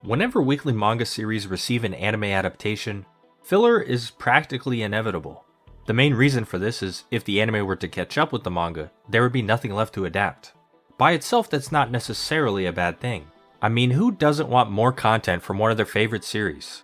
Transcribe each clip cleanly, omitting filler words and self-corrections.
Whenever weekly manga series receive an anime adaptation, filler is practically inevitable. The main reason for this is if the anime were to catch up with the manga, there would be nothing left to adapt. By itself, that's not necessarily a bad thing. I mean, who doesn't want more content from one of their favorite series?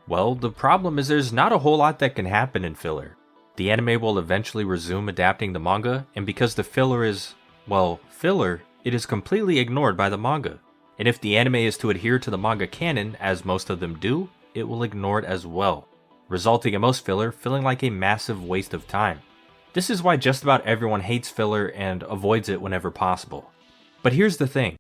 Well, the problem is there's not a whole lot that can happen in filler. The anime will eventually resume adapting the manga, and because the filler is, well, filler, it is completely ignored by the manga. And if the anime is to adhere to the manga canon, as most of them do, it will ignore it as well, resulting in most filler feeling like a massive waste of time. This is why just about everyone hates filler and avoids it whenever possible. But here's the thing,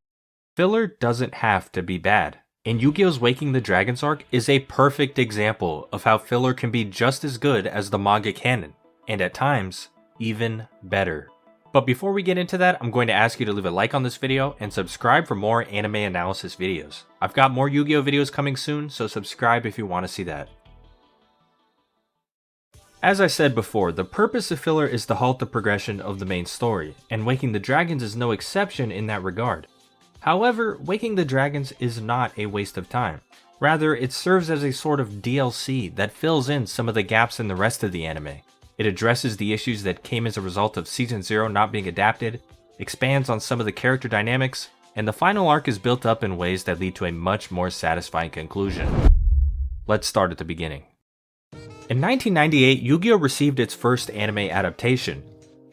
filler doesn't have to be bad. And Yugioh's Waking the Dragons arc is a perfect example of how filler can be just as good as the manga canon, and at times, even better. But before we get into that, I'm going to ask you to leave a like on this video and subscribe for more anime analysis videos. I've got more Yu-Gi-Oh videos coming soon, so subscribe if you want to see that. As I said before, the purpose of filler is to halt the progression of the main story, and Waking the Dragons is no exception in that regard. However, Waking the Dragons is not a waste of time. Rather, it serves as a sort of DLC that fills in some of the gaps in the rest of the anime. It addresses the issues that came as a result of Season 0 not being adapted, expands on some of the character dynamics, and the final arc is built up in ways that lead to a much more satisfying conclusion. Let's start at the beginning. In 1998, Yu-Gi-Oh! Received its first anime adaptation.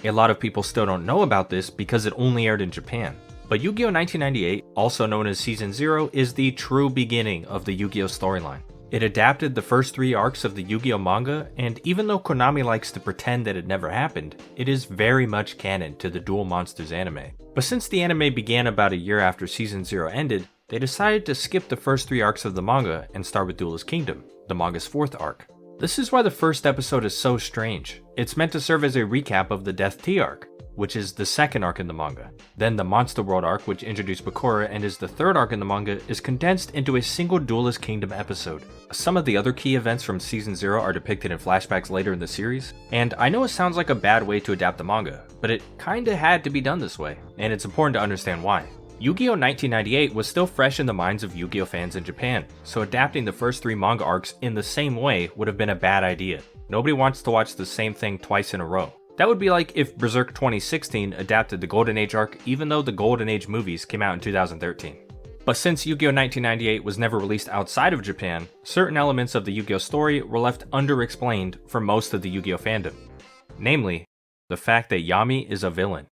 A lot of people still don't know about this because it only aired in Japan. But Yu-Gi-Oh! 1998, also known as Season 0, is the true beginning of the Yu-Gi-Oh! Storyline. It adapted the first 3 arcs of the Yu-Gi-Oh! Manga, and even though Konami likes to pretend that it never happened, it is very much canon to the Duel Monsters anime. But since the anime began about a year after Season 0 ended, they decided to skip the first 3 arcs of the manga and start with Duelist Kingdom, the manga's 4th arc. This is why the first episode is so strange. It's meant to serve as a recap of the Death Tea arc, which is the 2nd arc in the manga. Then the Monster World arc, which introduced Bakura and is the 3rd arc in the manga, is condensed into a single Duelist Kingdom episode. Some of the other key events from Season 0 are depicted in flashbacks later in the series, and I know it sounds like a bad way to adapt the manga, but it kinda had to be done this way, and it's important to understand why. Yu-Gi-Oh! 1998 was still fresh in the minds of Yu-Gi-Oh! Fans in Japan, so adapting the first 3 manga arcs in the same way would have been a bad idea. Nobody wants to watch the same thing twice in a row. That would be like if Berserk 2016 adapted the Golden Age arc even though the Golden Age movies came out in 2013. But since Yu-Gi-Oh! 1998 was never released outside of Japan, certain elements of the Yu-Gi-Oh! Story were left underexplained for most of the Yu-Gi-Oh! Fandom. Namely, the fact that Yami is a villain.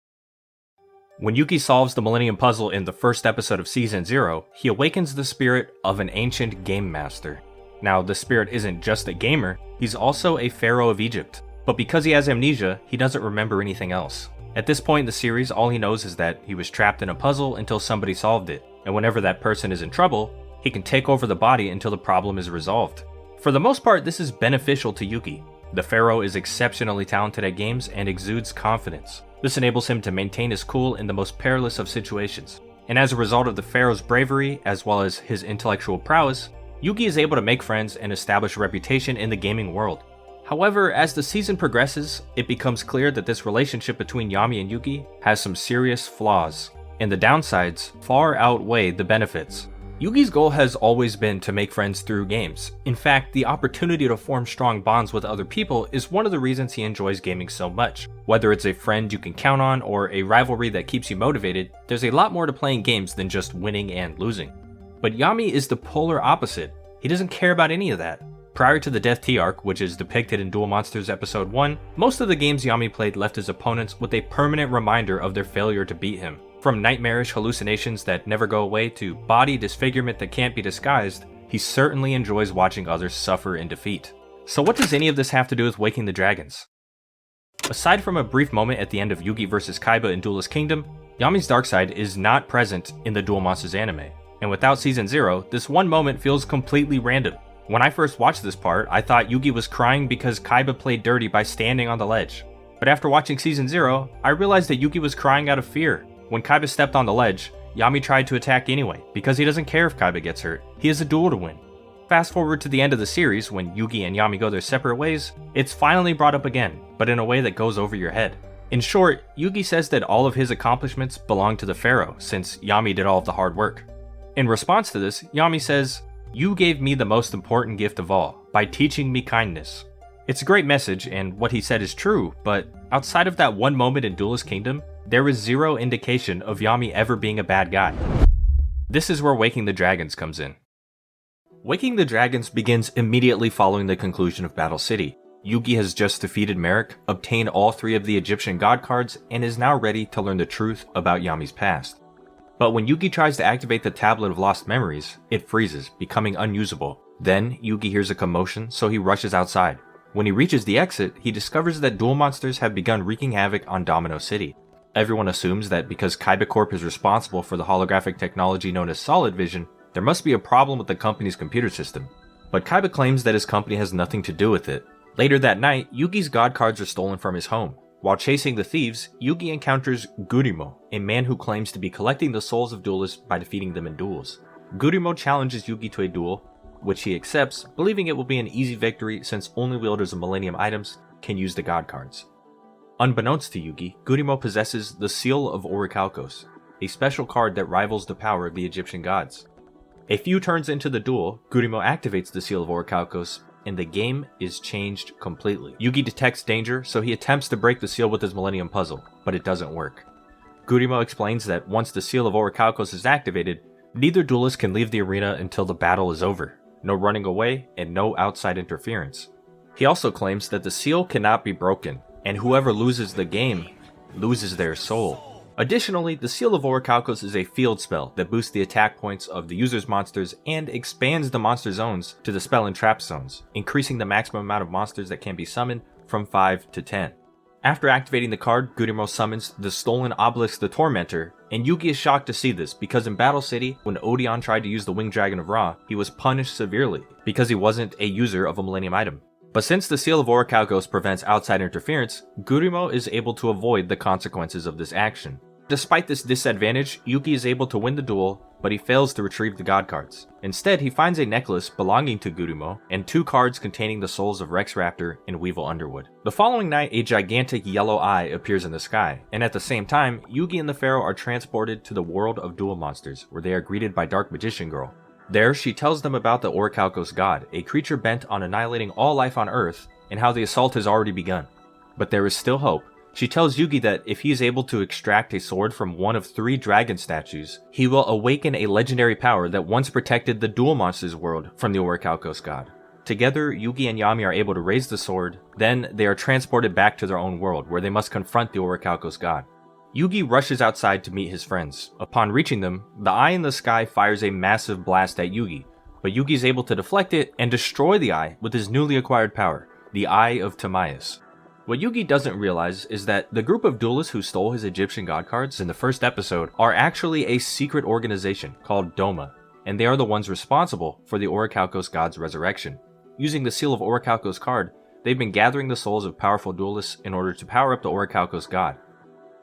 When Yugi solves the Millennium Puzzle in the first episode of Season 0, he awakens the spirit of an ancient game master. Now, the spirit isn't just a gamer, he's also a pharaoh of Egypt. But because he has amnesia, he doesn't remember anything else. At this point in the series, all he knows is that he was trapped in a puzzle until somebody solved it, and whenever that person is in trouble, he can take over the body until the problem is resolved. For the most part, this is beneficial to Yugi. The pharaoh is exceptionally talented at games and exudes confidence. This enables him to maintain his cool in the most perilous of situations. And as a result of the pharaoh's bravery, as well as his intellectual prowess, Yugi is able to make friends and establish a reputation in the gaming world. However, as the season progresses, it becomes clear that this relationship between Yami and Yugi has some serious flaws, and the downsides far outweigh the benefits. Yugi's goal has always been to make friends through games. In fact, the opportunity to form strong bonds with other people is one of the reasons he enjoys gaming so much. Whether it's a friend you can count on or a rivalry that keeps you motivated, there's a lot more to playing games than just winning and losing. But Yami is the polar opposite. He doesn't care about any of that. Prior to the Death Tea arc, which is depicted in Duel Monsters Episode 1, most of the games Yami played left his opponents with a permanent reminder of their failure to beat him. From nightmarish hallucinations that never go away to body disfigurement that can't be disguised, he certainly enjoys watching others suffer in defeat. So what does any of this have to do with Waking the Dragons? Aside from a brief moment at the end of Yugi vs Kaiba in Duelist Kingdom, Yami's dark side is not present in the Duel Monsters anime, and without Season 0, this one moment feels completely random. When I first watched this part, I thought Yugi was crying because Kaiba played dirty by standing on the ledge. But after watching Season 0, I realized that Yugi was crying out of fear. When Kaiba stepped on the ledge, Yami tried to attack anyway, because he doesn't care if Kaiba gets hurt. He has a duel to win. Fast forward to the end of the series, when Yugi and Yami go their separate ways, it's finally brought up again, but in a way that goes over your head. In short, Yugi says that all of his accomplishments belong to the pharaoh, since Yami did all of the hard work. In response to this, Yami says, "You gave me the most important gift of all, by teaching me kindness." It's a great message, and what he said is true, but outside of that one moment in Duelist Kingdom, there is zero indication of Yami ever being a bad guy. This is where Waking the Dragons comes in. Waking the Dragons begins immediately following the conclusion of Battle City. Yugi has just defeated Merrick, obtained all 3 of the Egyptian god cards, and is now ready to learn the truth about Yami's past. But when Yugi tries to activate the Tablet of Lost Memories, it freezes, becoming unusable. Then, Yugi hears a commotion, so he rushes outside. When he reaches the exit, he discovers that duel monsters have begun wreaking havoc on Domino City. Everyone assumes that because Kaiba Corp is responsible for the holographic technology known as Solid Vision, there must be a problem with the company's computer system. But Kaiba claims that his company has nothing to do with it. Later that night, Yugi's god cards are stolen from his home. While chasing the thieves, Yugi encounters Gurimo, a man who claims to be collecting the souls of duelists by defeating them in duels. Gurimo challenges Yugi to a duel, which he accepts, believing it will be an easy victory since only wielders of Millennium items can use the god cards. Unbeknownst to Yugi, Gurimo possesses the Seal of Orichalcos, a special card that rivals the power of the Egyptian gods. A few turns into the duel, Gurimo activates the Seal of Orichalcos, and the game is changed completely. Yugi detects danger, so he attempts to break the seal with his Millennium Puzzle, but it doesn't work. Gurimo explains that once the Seal of Orichalcos is activated, neither duelist can leave the arena until the battle is over. No running away, and no outside interference. He also claims that the seal cannot be broken, and whoever loses the game loses their soul. Additionally, the Seal of Orichalcos is a field spell that boosts the attack points of the user's monsters and expands the monster zones to the spell and trap zones, increasing the maximum amount of monsters that can be summoned from 5 to 10. After activating the card, Gurimo summons the stolen Obelisk the Tormentor, and Yugi is shocked to see this because in Battle City, when Odeon tried to use the Winged Dragon of Ra, he was punished severely because he wasn't a user of a Millennium item. But since the Seal of Orichalcos prevents outside interference, Gurimo is able to avoid the consequences of this action. Despite this disadvantage, Yugi is able to win the duel, but he fails to retrieve the god cards. Instead, he finds a necklace belonging to Gurimo and 2 cards containing the souls of Rex Raptor and Weevil Underwood. The following night, a gigantic yellow eye appears in the sky, and at the same time, Yugi and the Pharaoh are transported to the world of duel monsters, where they are greeted by Dark Magician Girl. There, she tells them about the Orichalcos god, a creature bent on annihilating all life on Earth, and how the assault has already begun. But there is still hope. She tells Yugi that if he is able to extract a sword from one of 3 dragon statues, he will awaken a legendary power that once protected the duel monsters world from the Orichalcos god. Together, Yugi and Yami are able to raise the sword, then they are transported back to their own world, where they must confront the Orichalcos god. Yugi rushes outside to meet his friends. Upon reaching them, the eye in the sky fires a massive blast at Yugi, but Yugi is able to deflect it and destroy the eye with his newly acquired power, the Eye of Timaeus. What Yugi doesn't realize is that the group of duelists who stole his Egyptian god cards in the first episode are actually a secret organization called Doma, and they are the ones responsible for the Orichalcos god's resurrection. Using the Seal of Orichalcos card, they've been gathering the souls of powerful duelists in order to power up the Orichalcos god.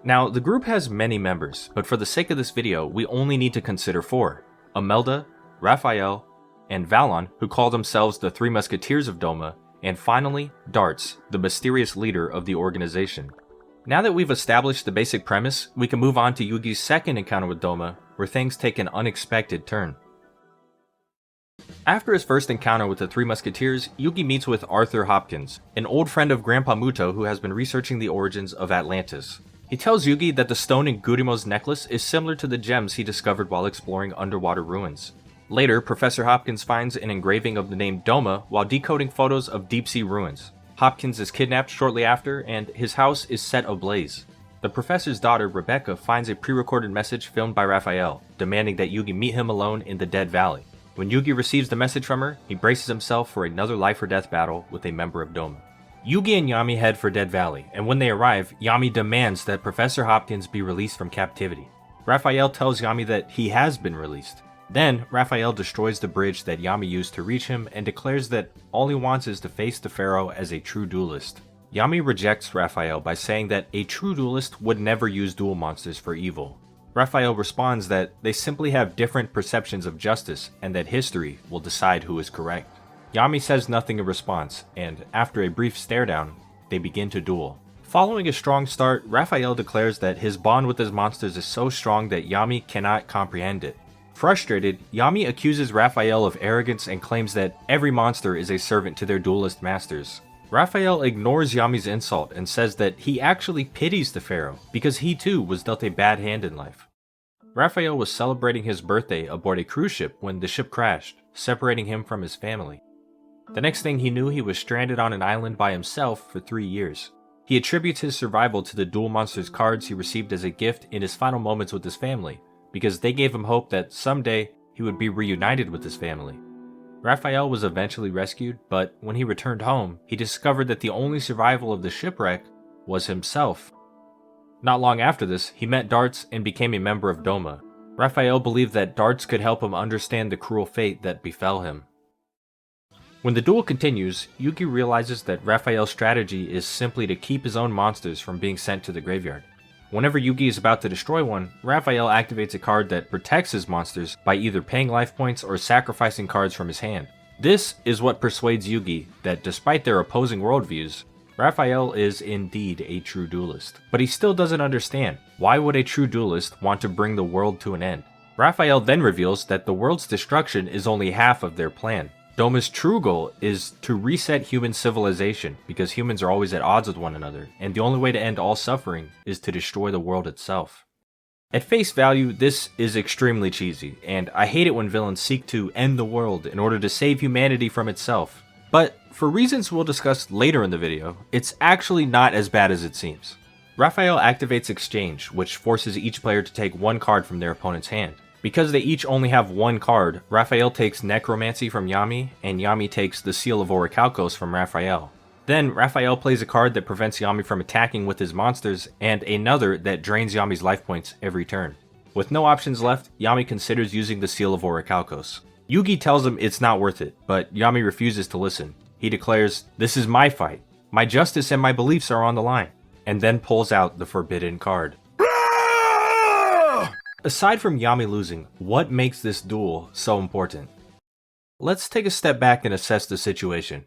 Now, the group has many members, but for the sake of this video, we only need to consider 4. Imelda, Raphael, and Valon, who call themselves the 3 Musketeers of Doma, and finally, Darts, the mysterious leader of the organization. Now that we've established the basic premise, we can move on to Yugi's second encounter with Doma, where things take an unexpected turn. After his first encounter with the 3 Musketeers, Yugi meets with Arthur Hopkins, an old friend of Grandpa Muto who has been researching the origins of Atlantis. He tells Yugi that the stone in Gurimo's necklace is similar to the gems he discovered while exploring underwater ruins. Later, Professor Hopkins finds an engraving of the name Doma while decoding photos of deep-sea ruins. Hopkins is kidnapped shortly after, and his house is set ablaze. The professor's daughter, Rebecca, finds a pre-recorded message filmed by Raphael, demanding that Yugi meet him alone in the Dead Valley. When Yugi receives the message from her, he braces himself for another life-or-death battle with a member of Doma. Yugi and Yami head for Dead Valley, and when they arrive, Yami demands that Professor Hopkins be released from captivity. Raphael tells Yami that he has been released. Then, Raphael destroys the bridge that Yami used to reach him and declares that all he wants is to face the Pharaoh as a true duelist. Yami rejects Raphael by saying that a true duelist would never use duel monsters for evil. Raphael responds that they simply have different perceptions of justice and that history will decide who is correct. Yami says nothing in response, and after a brief stare-down, they begin to duel. Following a strong start, Raphael declares that his bond with his monsters is so strong that Yami cannot comprehend it. Frustrated, Yami accuses Raphael of arrogance and claims that every monster is a servant to their duelist masters. Raphael ignores Yami's insult and says that he actually pities the pharaoh because he too was dealt a bad hand in life. Raphael was celebrating his birthday aboard a cruise ship when the ship crashed, separating him from his family. The next thing he knew, he was stranded on an island by himself for 3 years. He attributes his survival to the Duel Monsters cards he received as a gift in his final moments with his family, because they gave him hope that someday he would be reunited with his family. Raphael was eventually rescued, but when he returned home, he discovered that the only survival of the shipwreck was himself. Not long after this, he met Darts and became a member of Doma. Raphael believed that Darts could help him understand the cruel fate that befell him. When the duel continues, Yugioh realizes that Raphael's strategy is simply to keep his own monsters from being sent to the graveyard. Whenever Yugioh is about to destroy one, Raphael activates a card that protects his monsters by either paying life points or sacrificing cards from his hand. This is what persuades Yugioh that despite their opposing worldviews, Raphael is indeed a true duelist. But he still doesn't understand, why would a true duelist want to bring the world to an end? Raphael then reveals that the world's destruction is only half of their plan. Doma's true goal is to reset human civilization because humans are always at odds with one another, and the only way to end all suffering is to destroy the world itself. At face value, this is extremely cheesy, and I hate it when villains seek to end the world in order to save humanity from itself. But for reasons we'll discuss later in the video, it's actually not as bad as it seems. Raphael activates Exchange, which forces each player to take one card from their opponent's hand. Because they each only have one card, Raphael takes Necromancy from Yami, and Yami takes the Seal of Orichalcos from Raphael. Then, Raphael plays a card that prevents Yami from attacking with his monsters, and another that drains Yami's life points every turn. With no options left, Yami considers using the Seal of Orichalcos. Yugioh tells him it's not worth it, but Yami refuses to listen. He declares, "This is my fight. My justice and my beliefs are on the line," and then pulls out the forbidden card. Aside from Yami losing, what makes this duel so important? Let's take a step back and assess the situation.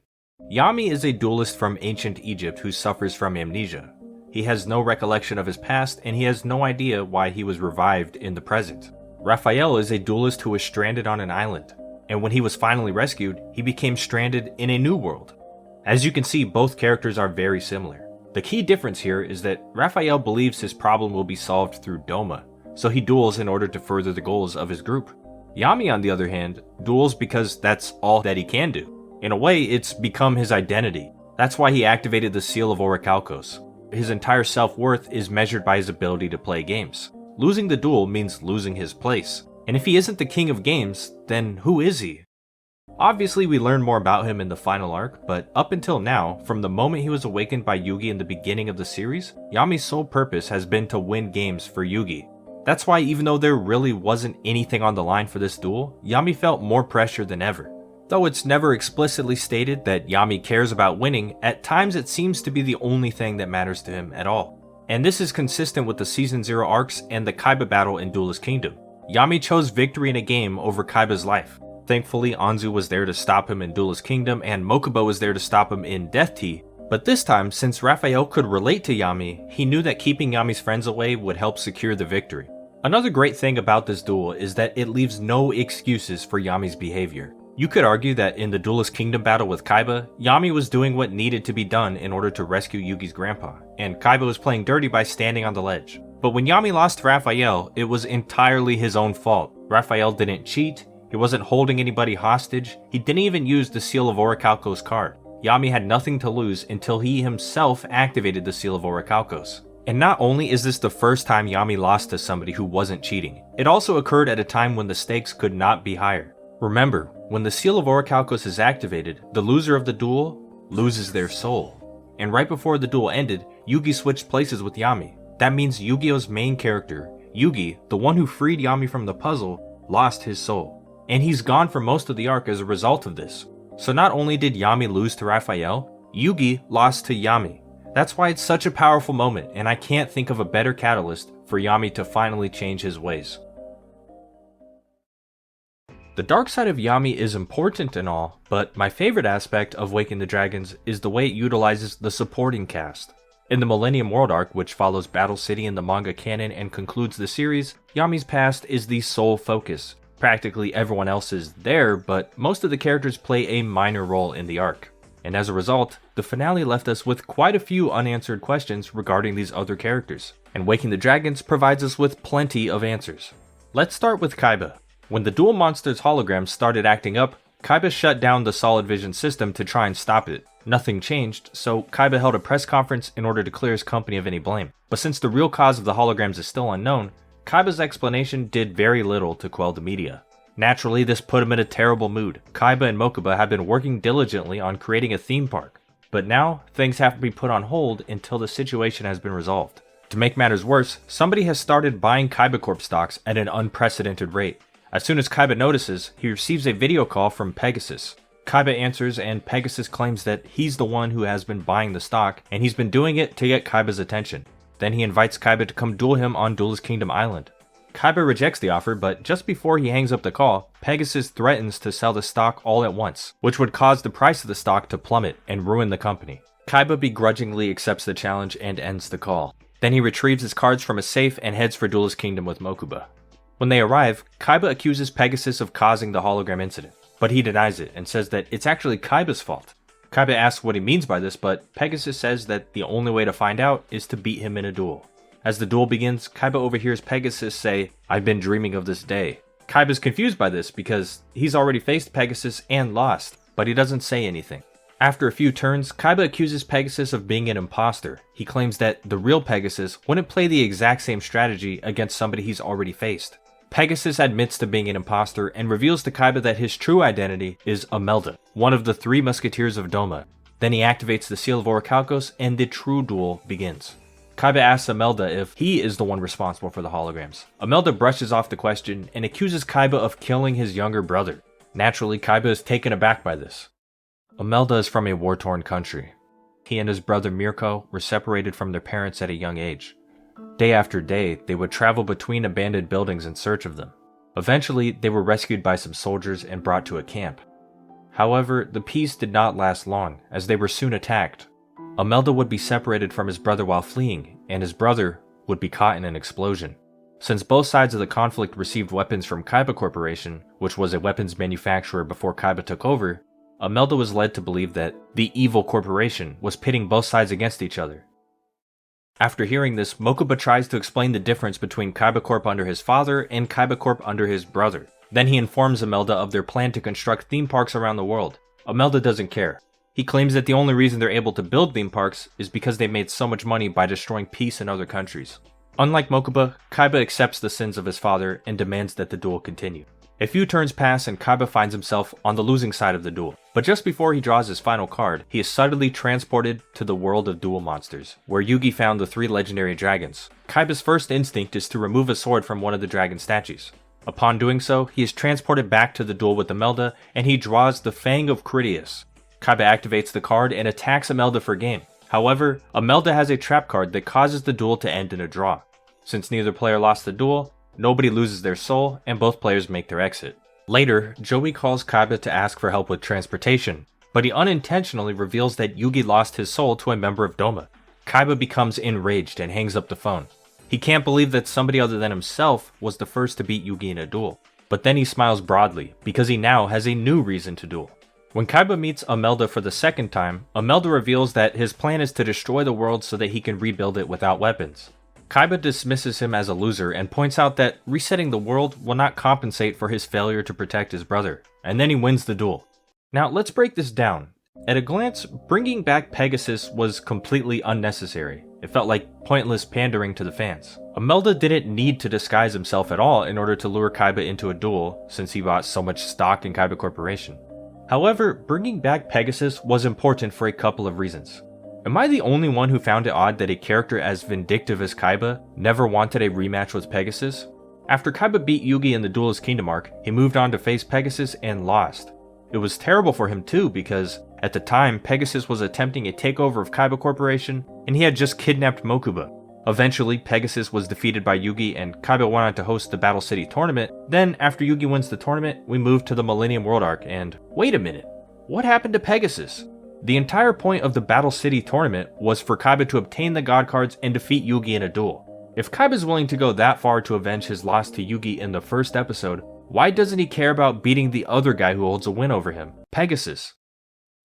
Yami is a duelist from ancient Egypt who suffers from amnesia. He has no recollection of his past, and he has no idea why he was revived in the present. Raphael is a duelist who was stranded on an island, and when he was finally rescued, he became stranded in a new world. As you can see, both characters are very similar. The key difference here is that Raphael believes his problem will be solved through Doma, so he duels in order to further the goals of his group. Yami, on the other hand, duels because that's all that he can do. In a way, it's become his identity. That's why he activated the Seal of Orichalcos. His entire self-worth is measured by his ability to play games. Losing the duel means losing his place. And if he isn't the king of games, then who is he? Obviously, we learn more about him in the final arc, but up until now, from the moment he was awakened by Yugioh in the beginning of the series, Yami's sole purpose has been to win games for Yugioh. That's why even though there really wasn't anything on the line for this duel, Yami felt more pressure than ever. Though it's never explicitly stated that Yami cares about winning, at times it seems to be the only thing that matters to him at all. And this is consistent with the Season 0 arcs and the Kaiba battle in Duelist Kingdom. Yami chose victory in a game over Kaiba's life. Thankfully, Anzu was there to stop him in Duelist Kingdom, and Mokuba was there to stop him in Death Tea. But this time, since Raphael could relate to Yami, he knew that keeping Yami's friends away would help secure the victory. Another great thing about this duel is that it leaves no excuses for Yami's behavior. You could argue that in the Duelist Kingdom battle with Kaiba, Yami was doing what needed to be done in order to rescue Yugi's grandpa, and Kaiba was playing dirty by standing on the ledge. But when Yami lost to Raphael, it was entirely his own fault. Raphael didn't cheat, he wasn't holding anybody hostage, he didn't even use the Seal of Orichalcos card. Yami had nothing to lose until he himself activated the Seal of Orichalcos. And not only is this the first time Yami lost to somebody who wasn't cheating, it also occurred at a time when the stakes could not be higher. Remember, when the Seal of Orichalcos is activated, the loser of the duel loses their soul. And right before the duel ended, Yugioh switched places with Yami. That means Yu-Gi-Oh's main character, Yugi, the one who freed Yami from the puzzle, lost his soul. And he's gone for most of the arc as a result of this. So not only did Yami lose to Raphael, Yugioh lost to Yami. That's why it's such a powerful moment, and I can't think of a better catalyst for Yami to finally change his ways. The dark side of Yami is important and all, but my favorite aspect of Waking the Dragons is the way it utilizes the supporting cast. In the Millennium World arc, which follows Battle City in the manga canon and concludes the series, Yami's past is the sole focus. Practically everyone else is there, but most of the characters play a minor role in the arc. And as a result, the finale left us with quite a few unanswered questions regarding these other characters, and Waking the Dragons provides us with plenty of answers. Let's start with Kaiba. When the Duel Monsters holograms started acting up, Kaiba shut down the Solid Vision system to try and stop it. Nothing changed, so Kaiba held a press conference in order to clear his company of any blame. But since the real cause of the holograms is still unknown, Kaiba's explanation did very little to quell the media. Naturally, this put him in a terrible mood. Kaiba and Mokuba have been working diligently on creating a theme park, but now things have to be put on hold until the situation has been resolved. To make matters worse, somebody has started buying Kaiba Corp stocks at an unprecedented rate. As soon as Kaiba notices, he receives a video call from Pegasus. Kaiba answers, and Pegasus claims that he's the one who has been buying the stock, and he's been doing it to get Kaiba's attention. Then he invites Kaiba to come duel him on Duelist Kingdom Island. Kaiba rejects the offer, but just before he hangs up the call, Pegasus threatens to sell the stock all at once, which would cause the price of the stock to plummet and ruin the company. Kaiba begrudgingly accepts the challenge and ends the call. Then he retrieves his cards from a safe and heads for Duelist Kingdom with Mokuba. When they arrive, Kaiba accuses Pegasus of causing the hologram incident, but he denies it and says that it's actually Kaiba's fault. Kaiba asks what he means by this, but Pegasus says that the only way to find out is to beat him in a duel. As the duel begins, Kaiba overhears Pegasus say, "I've been dreaming of this day." Kaiba's confused by this because he's already faced Pegasus and lost, but he doesn't say anything. After a few turns, Kaiba accuses Pegasus of being an imposter. He claims that the real Pegasus wouldn't play the exact same strategy against somebody he's already faced. Pegasus admits to being an imposter and reveals to Kaiba that his true identity is Imelda, one of the 3 musketeers of Doma. Then he activates the Seal of Orichalcos and the true duel begins. Kaiba asks Imelda if he is the one responsible for the holograms. Imelda brushes off the question and accuses Kaiba of killing his younger brother. Naturally, Kaiba is taken aback by this. Imelda is from a war-torn country. He and his brother Mirko were separated from their parents at a young age. Day after day, they would travel between abandoned buildings in search of them. Eventually, they were rescued by some soldiers and brought to a camp. However, the peace did not last long, as they were soon attacked. Imelda would be separated from his brother while fleeing, and his brother would be caught in an explosion. Since both sides of the conflict received weapons from Kaiba Corporation, which was a weapons manufacturer before Kaiba took over, Imelda was led to believe that the evil corporation was pitting both sides against each other. After hearing this, Mokuba tries to explain the difference between Kaiba Corp under his father and Kaiba Corp under his brother. Then he informs Imelda of their plan to construct theme parks around the world. Imelda doesn't care. He claims that the only reason they're able to build theme parks is because they made so much money by destroying peace in other countries. Unlike Mokuba, Kaiba accepts the sins of his father and demands that the duel continue. A few turns pass and Kaiba finds himself on the losing side of the duel. But just before he draws his final card, he is suddenly transported to the world of Duel Monsters, where Yugi found the 3 legendary dragons. Kaiba's first instinct is to remove a sword from one of the dragon statues. Upon doing so, he is transported back to the duel with Imelda, and he draws the Fang of Critias. Kaiba activates the card and attacks Imelda for game. However, Imelda has a trap card that causes the duel to end in a draw. Since neither player lost the duel, nobody loses their soul, and both players make their exit. Later, Joey calls Kaiba to ask for help with transportation, but he unintentionally reveals that Yugi lost his soul to a member of Doma. Kaiba becomes enraged and hangs up the phone. He can't believe that somebody other than himself was the first to beat Yugi in a duel. But then he smiles broadly, because he now has a new reason to duel. When Kaiba meets Imelda for the second time, Imelda reveals that his plan is to destroy the world so that he can rebuild it without weapons. Kaiba dismisses him as a loser and points out that resetting the world will not compensate for his failure to protect his brother, and then he wins the duel. Now let's break this down. At a glance, bringing back Pegasus was completely unnecessary. It felt like pointless pandering to the fans. Imelda didn't need to disguise himself at all in order to lure Kaiba into a duel, since he bought so much stock in Kaiba Corporation. However, bringing back Pegasus was important for a couple of reasons. Am I the only one who found it odd that a character as vindictive as Kaiba never wanted a rematch with Pegasus? After Kaiba beat Yugi in the Duelist Kingdom arc, he moved on to face Pegasus and lost. It was terrible for him too because, at the time, Pegasus was attempting a takeover of Kaiba Corporation and he had just kidnapped Mokuba. Eventually, Pegasus was defeated by Yugi and Kaiba went on to host the Battle City tournament. Then, after Yugi wins the tournament, we move to the Millennium World arc and wait a minute, what happened to Pegasus? The entire point of the Battle City tournament was for Kaiba to obtain the God cards and defeat Yugi in a duel. If Kaiba's willing to go that far to avenge his loss to Yugi in the first episode, Why doesn't he care about beating the other guy who holds a win over him, Pegasus?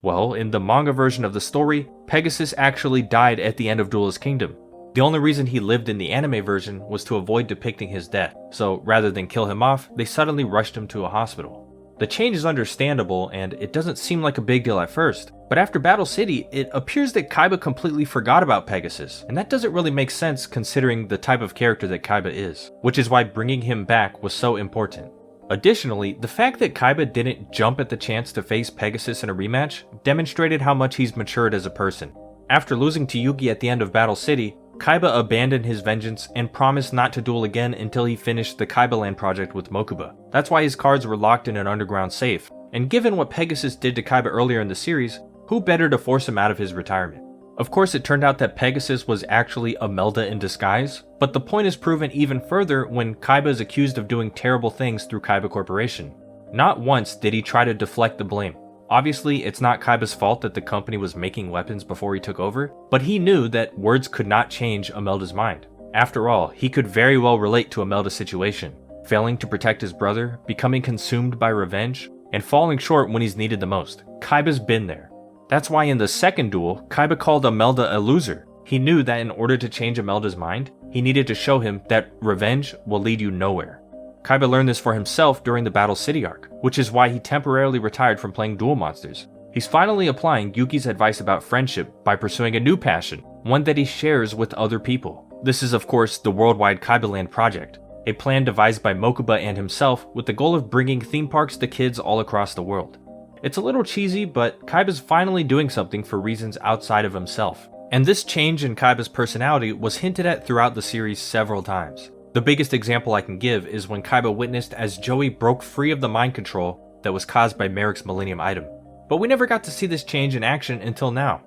Well, in the manga version of the story, Pegasus actually died at the end of Duelist Kingdom. The only reason he lived in the anime version was to avoid depicting his death, so rather than kill him off, they suddenly rushed him to a hospital. The change is understandable, and it doesn't seem like a big deal at first, but after Battle City, it appears that Kaiba completely forgot about Pegasus, and that doesn't really make sense considering the type of character that Kaiba is, which is why bringing him back was so important. Additionally, the fact that Kaiba didn't jump at the chance to face Pegasus in a rematch demonstrated how much he's matured as a person. After losing to Yugi at the end of Battle City, Kaiba abandoned his vengeance and promised not to duel again until he finished the Kaiba Land project with Mokuba. That's why his cards were locked in an underground safe, and given what Pegasus did to Kaiba earlier in the series, who better to force him out of his retirement? Of course, it turned out that Pegasus was actually Imelda in disguise, but the point is proven even further when Kaiba is accused of doing terrible things through Kaiba Corporation. Not once did he try to deflect the blame. Obviously, it's not Kaiba's fault that the company was making weapons before he took over, but he knew that words could not change Imelda's mind. After all, he could very well relate to Imelda's situation, failing to protect his brother, becoming consumed by revenge, and falling short when he's needed the most. Kaiba's been there. That's why in the second duel, Kaiba called Imelda a loser. He knew that in order to change Imelda's mind, he needed to show him that revenge will lead you nowhere. Kaiba learned this for himself during the Battle City arc, which is why he temporarily retired from playing Duel Monsters. He's finally applying Yugi's advice about friendship by pursuing a new passion, one that he shares with other people. This is of course the worldwide Kaiba Land project, a plan devised by Mokuba and himself with the goal of bringing theme parks to kids all across the world. It's a little cheesy, but Kaiba's finally doing something for reasons outside of himself. And this change in Kaiba's personality was hinted at throughout the series several times. The biggest example I can give is when Kaiba witnessed as Joey broke free of the mind control that was caused by Merrick's Millennium Item. But we never got to see this change in action until now.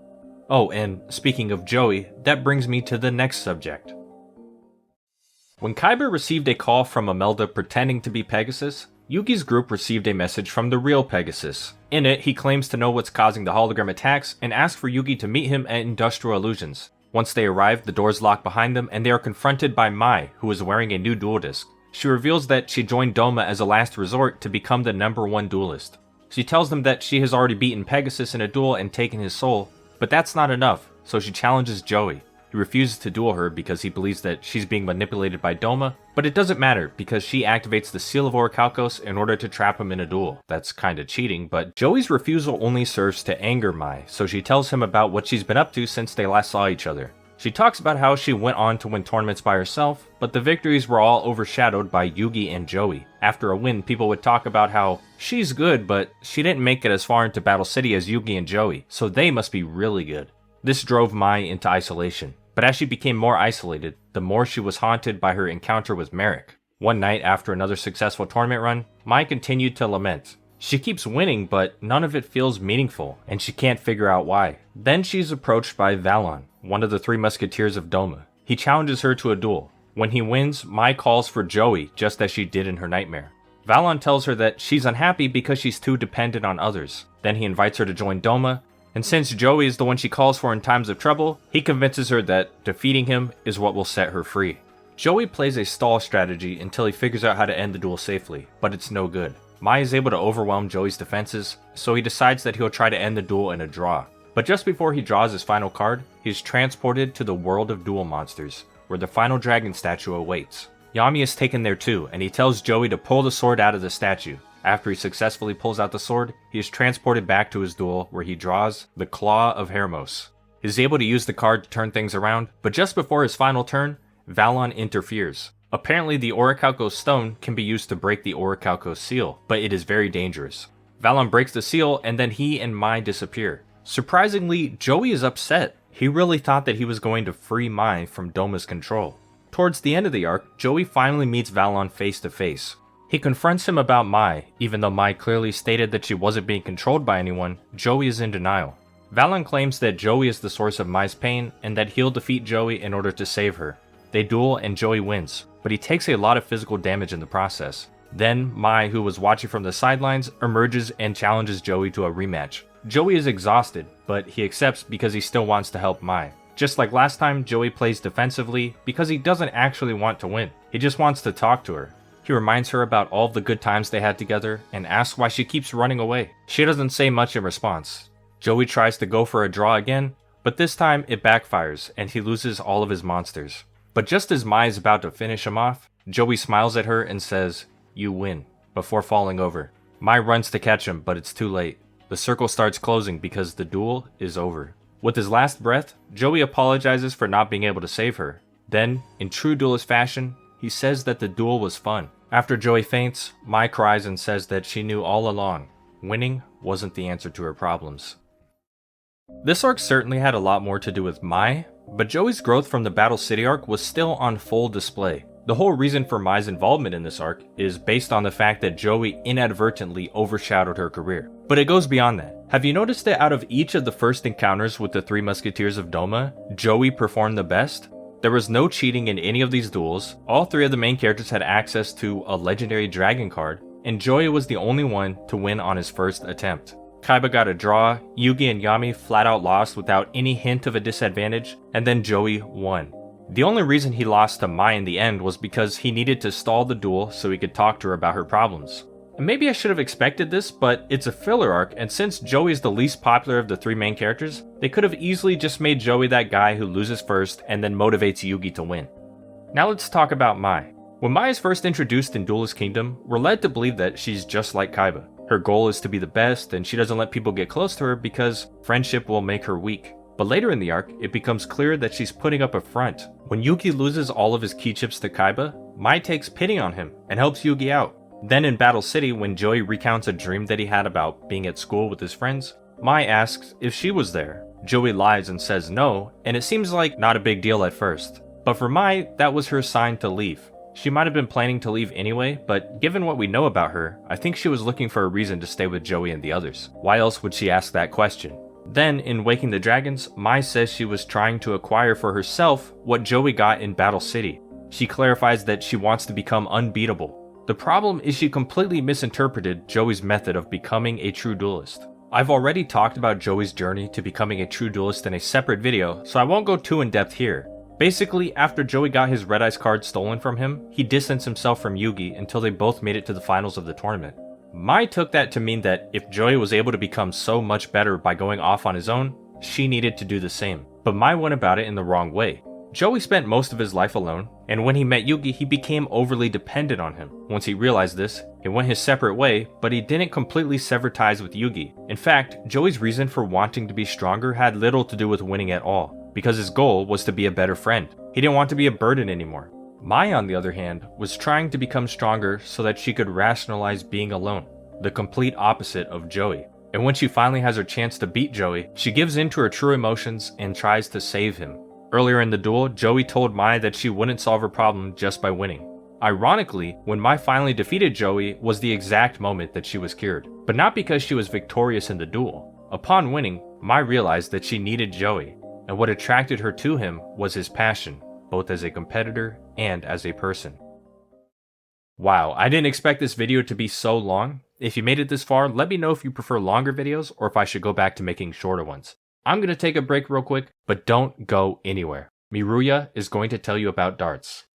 Oh, and speaking of Joey, that brings me to the next subject. When Kaiba received a call from Imelda pretending to be Pegasus, Yugi's group received a message from the real Pegasus. In it, he claims to know what's causing the hologram attacks and asks for Yugi to meet him at Industrial Illusions. Once they arrive, the doors lock behind them and they are confronted by Mai, who is wearing a new duel disc. She reveals that she joined Doma as a last resort to become the #1 duelist. She tells them that she has already beaten Pegasus in a duel and taken his soul, but that's not enough, so she challenges Joey. He refuses to duel her because he believes that she's being manipulated by Doma, but it doesn't matter because she activates the Seal of Orichalcos in order to trap him in a duel. That's kinda cheating, but Joey's refusal only serves to anger Mai, so she tells him about what she's been up to since they last saw each other. She talks about how she went on to win tournaments by herself, but the victories were all overshadowed by Yugi and Joey. After a win, people would talk about how she's good, but she didn't make it as far into Battle City as Yugi and Joey, so they must be really good. This drove Mai into isolation. But as she became more isolated, the more she was haunted by her encounter with Merrick. One night after another successful tournament run, Mai continued to lament. She keeps winning, but none of it feels meaningful, and she can't figure out why. Then she's approached by Valon, one of the 3 musketeers of Doma. He challenges her to a duel. When he wins, Mai calls for Joey, just as she did in her nightmare. Valon tells her that she's unhappy because she's too dependent on others. Then he invites her to join Doma, and since Joey is the one she calls for in times of trouble, he convinces her that defeating him is what will set her free. Joey plays a stall strategy until he figures out how to end the duel safely, but it's no good. Mai is able to overwhelm Joey's defenses, so he decides that he'll try to end the duel in a draw. But just before he draws his final card, he's transported to the world of Duel Monsters, where the final dragon statue awaits. Yami is taken there too, and he tells Joey to pull the sword out of the statue. After he successfully pulls out the sword, he is transported back to his duel where he draws the Claw of Hermos. He's able to use the card to turn things around, but just before his final turn, Valon interferes. Apparently the Orichalcos stone can be used to break the Orichalcos seal, but it is very dangerous. Valon breaks the seal and then he and Mai disappear. Surprisingly, Joey is upset. He really thought that he was going to free Mai from Doma's control. Towards the end of the arc, Joey finally meets Valon face to face. He confronts him about Mai. Even though Mai clearly stated that she wasn't being controlled by anyone, Joey is in denial. Valon claims that Joey is the source of Mai's pain and that he'll defeat Joey in order to save her. They duel and Joey wins, but he takes a lot of physical damage in the process. Then Mai, who was watching from the sidelines, emerges and challenges Joey to a rematch. Joey is exhausted, but he accepts because he still wants to help Mai. Just like last time, Joey plays defensively because he doesn't actually want to win. He just wants to talk to her. He reminds her about all the good times they had together and asks why she keeps running away. She doesn't say much in response. Joey tries to go for a draw again, but this time it backfires and he loses all of his monsters. But just as Mai is about to finish him off, Joey smiles at her and says, "You win," before falling over. Mai runs to catch him, but it's too late. The circle starts closing because the duel is over. With his last breath, Joey apologizes for not being able to save her. Then, in true duelist fashion, he says that the duel was fun. After Joey faints, Mai cries and says that she knew all along, winning wasn't the answer to her problems. This arc certainly had a lot more to do with Mai, but Joey's growth from the Battle City arc was still on full display. The whole reason for Mai's involvement in this arc is based on the fact that Joey inadvertently overshadowed her career. But it goes beyond that. Have you noticed that out of each of the first encounters with the Three Musketeers of Doma, Joey performed the best? There was no cheating in any of these duels, all three of the main characters had access to a legendary dragon card, and Joey was the only one to win on his first attempt. Kaiba got a draw, Yugi and Yami flat out lost without any hint of a disadvantage, and then Joey won. The only reason he lost to Mai in the end was because he needed to stall the duel so he could talk to her about her problems. And maybe I should have expected this, but it's a filler arc, and since Joey is the least popular of the three main characters, they could have easily just made Joey that guy who loses first and then motivates Yugi to win. Now let's talk about Mai. When Mai is first introduced in Duelist Kingdom, we're led to believe that she's just like Kaiba. Her goal is to be the best, and she doesn't let people get close to her because friendship will make her weak. But later in the arc, it becomes clear that she's putting up a front. When Yugi loses all of his key chips to Kaiba, Mai takes pity on him and helps Yugi out. Then in Battle City, when Joey recounts a dream that he had about being at school with his friends, Mai asks if she was there. Joey lies and says no, and it seems like not a big deal at first. But for Mai, that was her sign to leave. She might have been planning to leave anyway, but given what we know about her, I think she was looking for a reason to stay with Joey and the others. Why else would she ask that question? Then, in Waking the Dragons, Mai says she was trying to acquire for herself what Joey got in Battle City. She clarifies that she wants to become unbeatable. The problem is she completely misinterpreted Joey's method of becoming a true duelist. I've already talked about Joey's journey to becoming a true duelist in a separate video, so I won't go too in depth here. Basically, after Joey got his Red Eyes card stolen from him, he distanced himself from Yugi until they both made it to the finals of the tournament. Mai took that to mean that if Joey was able to become so much better by going off on his own, she needed to do the same. But Mai went about it in the wrong way. Joey spent most of his life alone, and when he met Yugi, he became overly dependent on him. Once he realized this, he went his separate way, but he didn't completely sever ties with Yugi. In fact, Joey's reason for wanting to be stronger had little to do with winning at all, because his goal was to be a better friend. He didn't want to be a burden anymore. Mai, on the other hand, was trying to become stronger so that she could rationalize being alone, the complete opposite of Joey. And when she finally has her chance to beat Joey, she gives in to her true emotions and tries to save him. Earlier in the duel, Joey told Mai that she wouldn't solve her problem just by winning. Ironically, when Mai finally defeated Joey was the exact moment that she was cured, but not because she was victorious in the duel. Upon winning, Mai realized that she needed Joey, and what attracted her to him was his passion, both as a competitor and as a person. Wow, I didn't expect this video to be so long. If you made it this far, let me know if you prefer longer videos or if I should go back to making shorter ones. I'm going to take a break real quick, but don't go anywhere. Miruya is going to tell you about darts.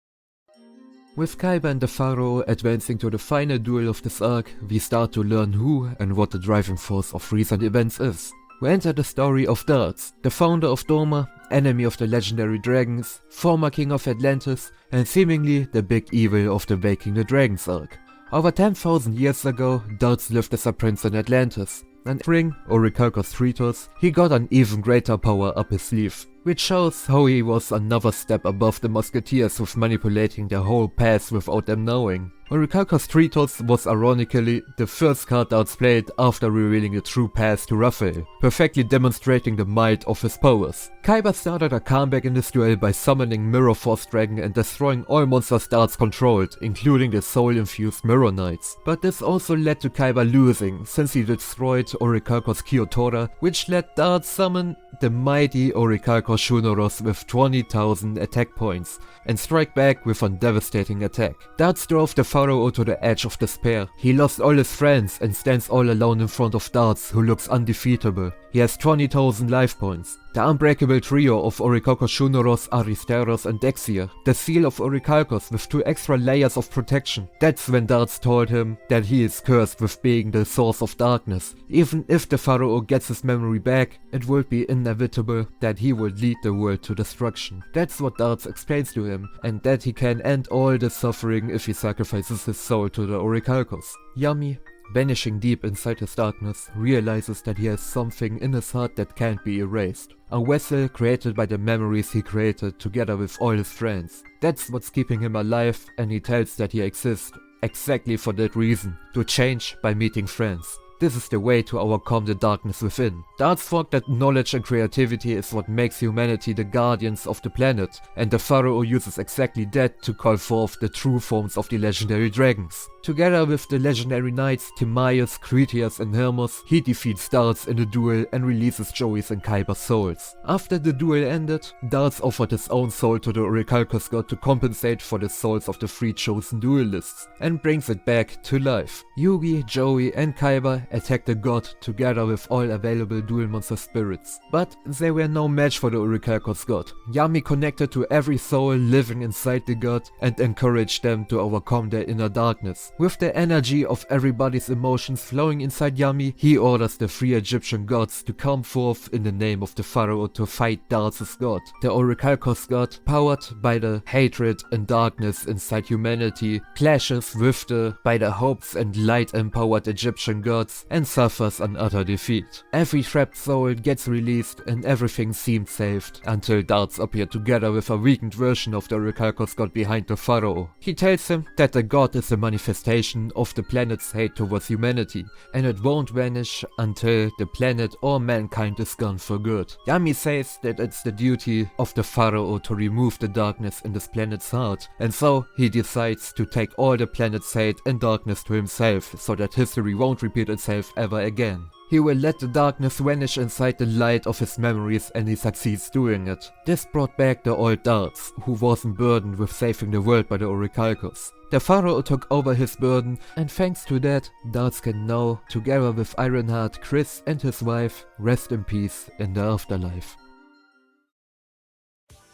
With Kaiba and the Pharaoh advancing to the final duel of this arc, we start to learn who and what the driving force of recent events is. We enter the story of Darts, the founder of Doma, enemy of the legendary dragons, former king of Atlantis, and seemingly the big evil of the Waking the Dragons arc. Over 10,000 years ago, Darts lived as a prince in Atlantis, and during Orichalcos Tritos, he got an even greater power up his sleeve, which shows how he was another step above the Musketeers with manipulating their whole past without them knowing. Orichalcos Tritos was ironically the first card Darts played after revealing the true past to Raphael, perfectly demonstrating the might of his powers. Kaiba started a comeback in this duel by summoning Mirror Force Dragon and destroying all monsters Darts controlled, including the soul-infused Mirror Knights. But this also led to Kaiba losing, since he destroyed Orichalcos Kyotora, which let Darts summon the mighty Orichalcos Shunoros with 20,000 attack points, and strike back with a devastating attack. Darts drove the pharaoh to the edge of despair. He lost all his friends and stands all alone in front of Darts, who looks undefeatable. He has 20,000 life points. The unbreakable trio of Orichalcos Shunoros, Aristeros and Dexia. The seal of Orichalcos with 2 extra layers of protection. That's when Darts told him that he is cursed with being the source of darkness. Even if the pharaoh gets his memory back, it will be inevitable that he will lead the world to destruction. That's what Darts explains to him, and that he can end all the suffering if he sacrifices his soul to the Orichalcos. Yami, vanishing deep inside his darkness, realizes that he has something in his heart that can't be erased. A vessel created by the memories he created together with all his friends. That's what's keeping him alive, and he tells that he exists exactly for that reason, to change by meeting friends. This is the way to overcome the darkness within. Darts thought that knowledge and creativity is what makes humanity the guardians of the planet, and the pharaoh uses exactly that to call forth the true forms of the legendary dragons. Together with the legendary knights Timaeus, Critias and Hermos, he defeats Darts in a duel and releases Joey's and Kyber's souls. After the duel ended, Darts offered his own soul to the Orichalcos god to compensate for the souls of the 3 chosen duelists, and brings it back to life. Yugi, Joey and Kyber attack the god together with all available duel monster spirits. But they were no match for the Orichalcos god. Yami connected to every soul living inside the god and encouraged them to overcome their inner darkness. With the energy of everybody's emotions flowing inside Yami, he orders the 3 Egyptian gods to come forth in the name of the pharaoh to fight Darts' god. The Orichalcos god, powered by the hatred and darkness inside humanity, clashes with the by the hopes and light empowered Egyptian gods and suffers an utter defeat. Every trapped soul gets released and everything seemed saved, until Darts appeared together with a weakened version of the Orichalcos god behind the pharaoh. He tells him that the god is a manifestation of the planet's hate towards humanity, and it won't vanish until the planet or mankind is gone for good. Yami says that it's the duty of the pharaoh to remove the darkness in this planet's heart, and so he decides to take all the planet's hate and darkness to himself, so that history won't repeat itself ever again. He will let the darkness vanish inside the light of his memories, and he succeeds doing it. This brought back the old Darts, who wasn't burdened with saving the world by the Orichalcos. The pharaoh took over his burden, and thanks to that, Darts can now, together with Ironheart, Chris and his wife, rest in peace in the afterlife.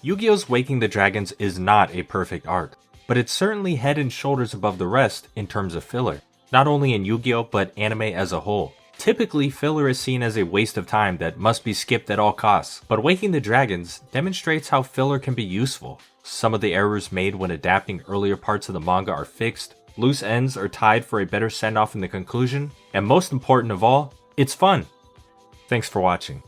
Yu-Gi-Oh's Waking the Dragons is not a perfect arc, but it's certainly head and shoulders above the rest in terms of filler, not only in Yu-Gi-Oh but anime as a whole. Typically, filler is seen as a waste of time that must be skipped at all costs, but Waking the Dragons demonstrates how filler can be useful. Some of the errors made when adapting earlier parts of the manga are fixed, loose ends are tied for a better send-off in the conclusion, and most important of all, it's fun! Thanks for watching.